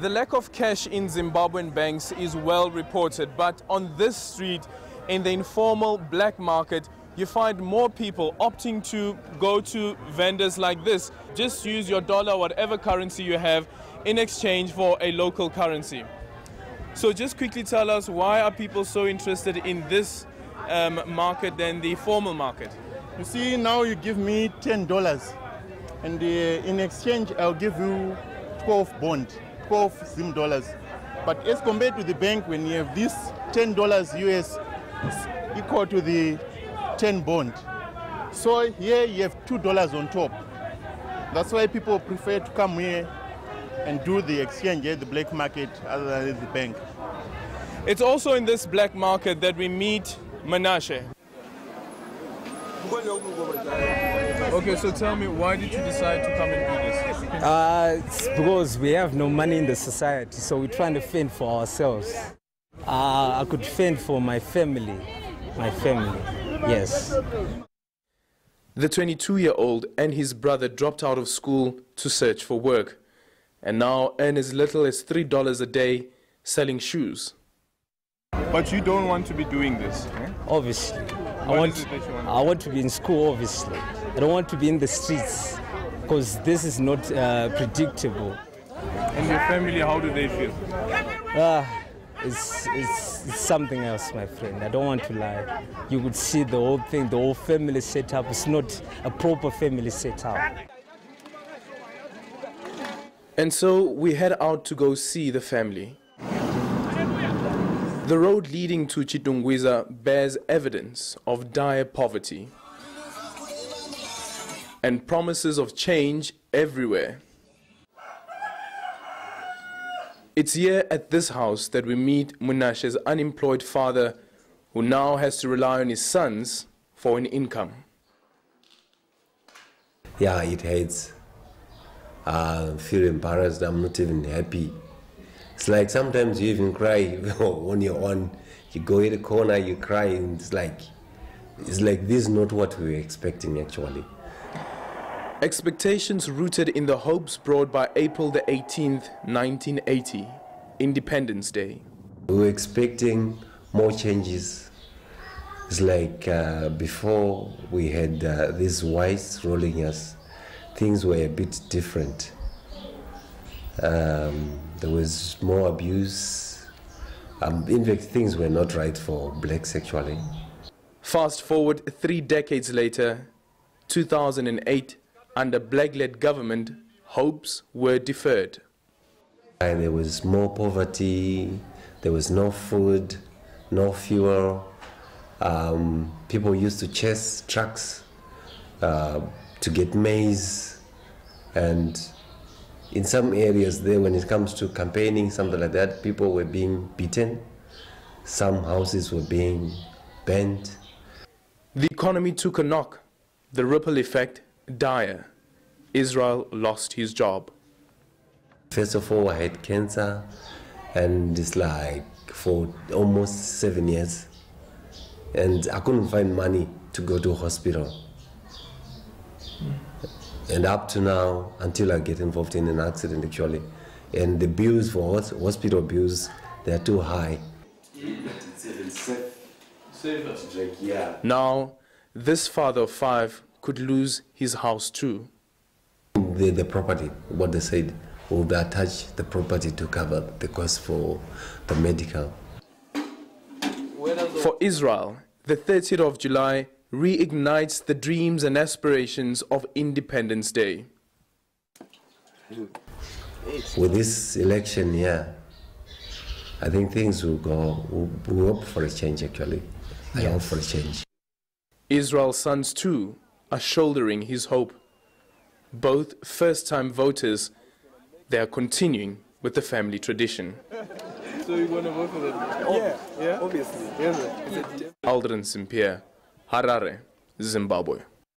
The lack of cash in Zimbabwean banks is well reported, but on this street, in the informal black market, you find more people opting to go to vendors like this. Just use your dollar, whatever currency you have, in exchange for a local currency. So just quickly tell us, why are people so interested in this market than the formal market? You see, now you give me $10, and in exchange I'll give you 12 bond, 12 Zim dollars. But as compared to the bank, when you have this $10 US, it's equal to the 10 bond. So here you have $2 on top. That's why people prefer to come here and do the exchange at the black market other than at the bank. It's also in this black market that we meet Menashe. Okay, so tell me, why did you decide to come and do this? It's because we have no money in the society, so we're trying to fend for ourselves. I could fend for my family. Yes. The 22-year-old and his brother dropped out of school to search for work and now earn as little as $3 a day selling shoes. But you don't want to be doing this, eh? Obviously. I want to be in school, obviously. I don't want to be in the streets because this is not predictable. And your family, how do they feel? It's something else, my friend. I don't want to lie. You could see the whole thing, the whole family setup. It's not a proper family setup. And so we head out to go see the family. The road leading to Chitungwiza bears evidence of dire poverty and promises of change everywhere. It's here at this house that we meet Menashe's unemployed father, who now has to rely on his sons for an income. Yeah, it hurts. I feel embarrassed. I'm not even happy. It's like sometimes you even cry on your own. You go in the corner, you cry, and it's like this is not what we were expecting actually. Expectations rooted in the hopes brought by April the 18th, 1980, Independence Day. We were expecting more changes. It's like before we had these whites ruling us, things were a bit different. There was more abuse. In fact, things were not right for blacks actually. Fast forward 3 decades later, 2008, under black-led government, hopes were deferred. There was more poverty, there was no food, no fuel. People used to chase trucks to get maize, and in some areas there, when it comes to campaigning, something like that, people were being beaten. Some houses were being burnt. The economy took a knock. The ripple effect dire. Israel lost his job. First of all, I had cancer, and it's like for almost 7 years, and I couldn't find money to go to hospital. And up to now, until I get involved in an accident actually, and the bills for hospital bills, they are too high. Now, this father of 5 could lose his house too. The property, what they said, will attach the property to cover the cost for the medical. For Israel, the 30th of July reignites the dreams and aspirations of Independence Day. With this election, yeah, I think things will go, we hope for a change actually. I hope for a change. Israel's sons too are shouldering his hope. Both first-time voters, they are continuing with the family tradition. So you're going to vote for them? Yeah, obviously. Yes, Aldrin Sampear, Harare, Zimbabwe.